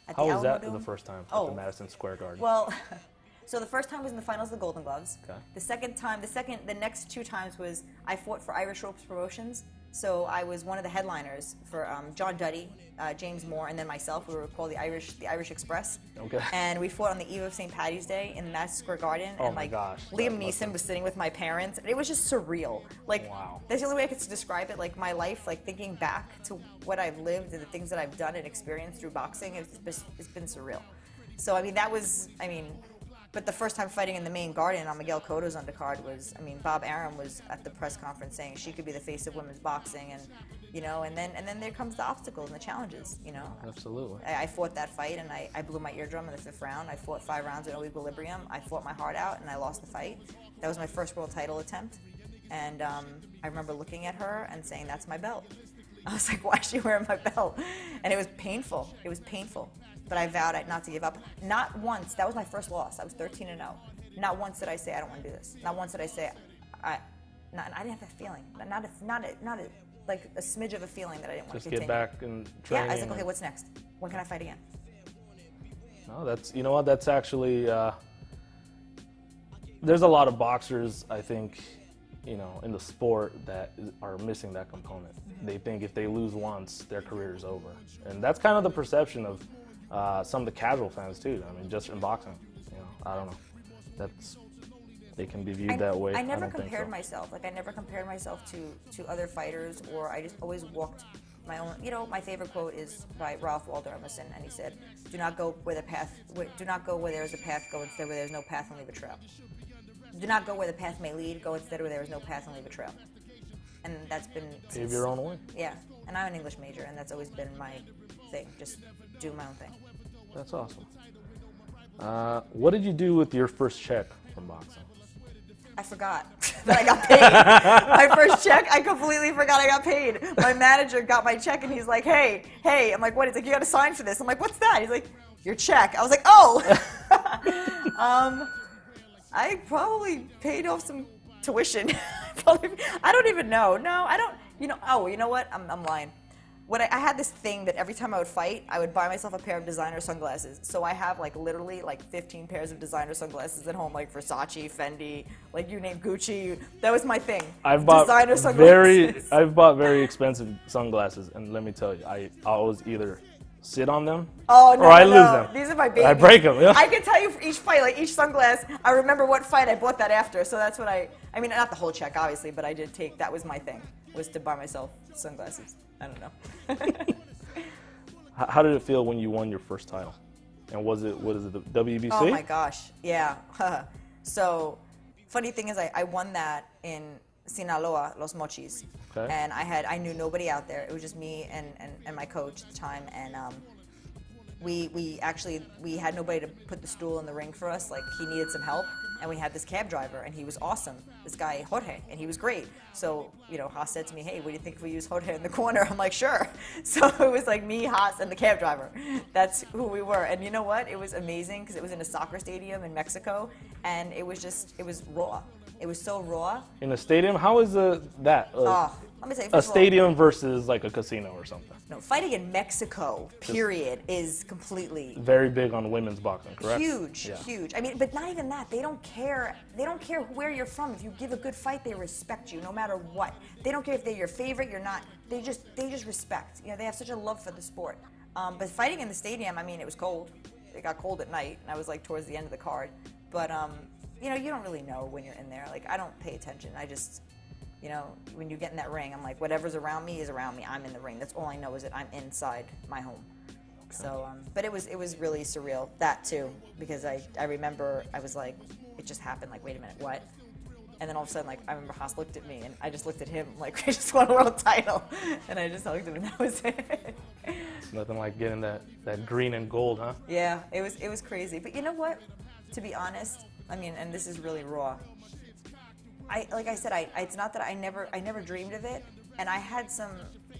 at How the was that Alamo the Dome. first time at Oh. the Madison Square Garden? Well, so the first time was in the finals of the Golden Gloves. Okay. The second time, the next two times was I fought for Irish Ropes Promotions. So I was one of the headliners for John Duddy, James Moore, and then myself. We were called the Irish Express. Okay. And we fought on the eve of St. Patty's Day in the Madison Square Garden. Oh and my like gosh, Liam that must Neeson have- was sitting with my parents. It was just surreal. Like Wow. that's the only way I could describe it. Like my life, like thinking back to what I've lived and the things that I've done and experienced through boxing, it's been surreal. So I mean but the first time fighting in the main garden on Miguel Cotto's undercard was, Bob Arum was at the press conference saying she could be the face of women's boxing, and and then there comes the obstacles and the challenges, Absolutely. I fought that fight and I blew my eardrum in the 5th round. I fought 5 rounds at no equilibrium. I fought my heart out and I lost the fight. That was my first world title attempt, and I remember looking at her and saying, "That's my belt." I was like, "Why is she wearing my belt?" And it was painful. It was painful. But I vowed not to give up. Not once. That was my first loss. I was 13-0. Not once did I say I don't want to do this. Not once did I say I didn't have that feeling. Not like a smidge of a feeling that I didn't want to Just continue. get back and train. Yeah, I was like, okay, what's next? When can I fight again? No, that's actually. There's a lot of boxers, I think, in the sport that are missing that component. They think if they lose once, their career is over, and that's kind of the perception of some of the casual fans too. Just in boxing, I don't know. It can be viewed that way. I never don't think compared so. myself. Like I never compared myself to other fighters, or I just always walked my own. My favorite quote is by Ralph Waldo Emerson, and he said, "Do not go where there is a path. Go instead where there is no path and leave a trail. Do not go where the path may lead. Go instead where there is no path and leave a trail." And that's been Pave your own way. Yeah, and I'm an English major, and that's always been my thing. Just do my own thing. That's awesome. What did you do with your first check from boxing? I forgot that I got paid. My first check, I completely forgot I got paid. My manager got my check and he's like, hey. I'm like, what? He's like, you got to sign for this. I'm like, what's that? He's like, your check. I was like, oh. I probably paid off some tuition. I don't even know. No, I don't. You know what? I'm lying. I had this thing that every time I would fight, I would buy myself a pair of designer sunglasses. So I have literally 15 pairs of designer sunglasses at home, like Versace, Fendi, you name Gucci. That was my thing. I've bought very expensive sunglasses, and let me tell you, I always either sit on them or I lose them. These are my babies. I break them. Yeah. I can tell you for each fight, each sunglass, I remember what fight I bought that after. So that's what not the whole check, obviously, but I did that was my thing, was to buy myself sunglasses. I don't know. How did it feel when you won your first title? And what is it, the WBC? Oh my gosh, yeah. So, funny thing is, I won that in Sinaloa, Los Mochis. Okay. And I knew nobody out there. It was just me and my coach at the time. And we had nobody to put the stool in the ring for us. He needed some help. And we had this cab driver, and he was awesome. This guy, Jorge, and he was great. So, Haas said to me, hey, what do you think if we use Jorge in the corner? I'm like, sure. So it was me, Haas, and the cab driver. That's who we were. And you know what? It was amazing because it was in a soccer stadium in Mexico, and it was raw. It was so raw. In a stadium? How is that? Let me tell you, a stadium versus a casino or something. No, fighting in Mexico, period, is completely very big on women's boxing, correct? Huge, Yeah. huge. But not even that. They don't care. They don't care where you're from. If you give a good fight, they respect you no matter what. They don't care if they're your favorite, you're not. They just respect. They have such a love for the sport. But fighting in the stadium, it was cold. It got cold at night, and I was towards the end of the card. But you don't really know when you're in there. I don't pay attention. I just. When you get in that ring, I'm like, whatever's around me is around me. I'm in the ring. That's all I know is that I'm inside my home. Okay. So, but it was really surreal, that too, because I remember I was like, it just happened, wait a minute, what? And then all of a sudden, I remember Haas looked at me, and I just looked at him, we just won a world title. And I just hugged him, and that was it. It's nothing like getting that green and gold, huh? Yeah, it was crazy. But you know what? To be honest, and this is really raw, like I said, it's not that I never dreamed of it, and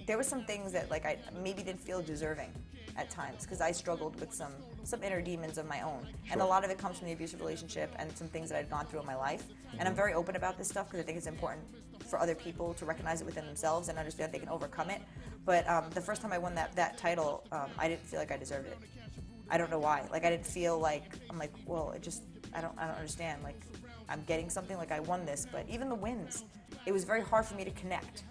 there were some things that I maybe didn't feel deserving at times because I struggled with some inner demons of my own, and a lot of it comes from the abusive relationship and some things that I'd gone through in my life, and I'm very open about this stuff because I think it's important for other people to recognize it within themselves and understand they can overcome it. But the first time I won that title, I didn't feel like I deserved it. I don't know why. Like I didn't feel like, I'm like, well, I don't understand. Like I'm getting something, like I won this, but even the wins, it was very hard for me to connect,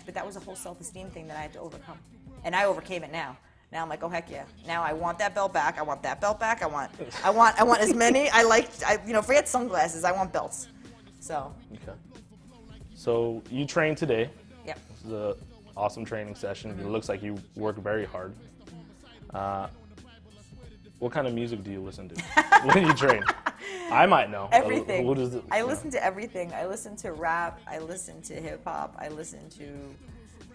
but that was a whole self-esteem thing that I had to overcome. And I overcame it now. Now I'm like, oh heck yeah. Now I want that belt back. I want that belt back. I want as many. Forget sunglasses. I want belts. So. Okay. So you trained today. Yep. This is an awesome training session. It looks like you work very hard. What kind of music do you listen to when you train? I might know. Everything. What is it? I listen to everything. I listen to rap. I listen to hip hop. I listen to,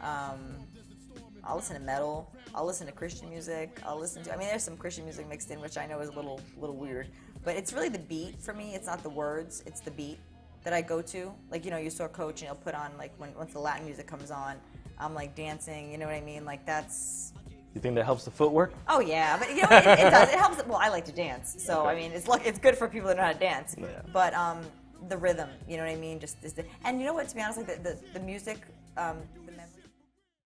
I'll listen to metal. I'll listen to Christian music. There's some Christian music mixed in, which I know is a little weird. But it's really the beat for me. It's not the words. It's the beat that I go to. Like, you saw Coach and he'll put on, like, once the Latin music comes on, I'm like dancing. You know what I mean? Like that's. You think that helps the footwork? Oh yeah, but it does. It helps. Well, I like to dance, so Okay. It's good for people that know how to dance. Yeah. But the rhythm, you know what I mean? And you know what? To be honest, like the music, the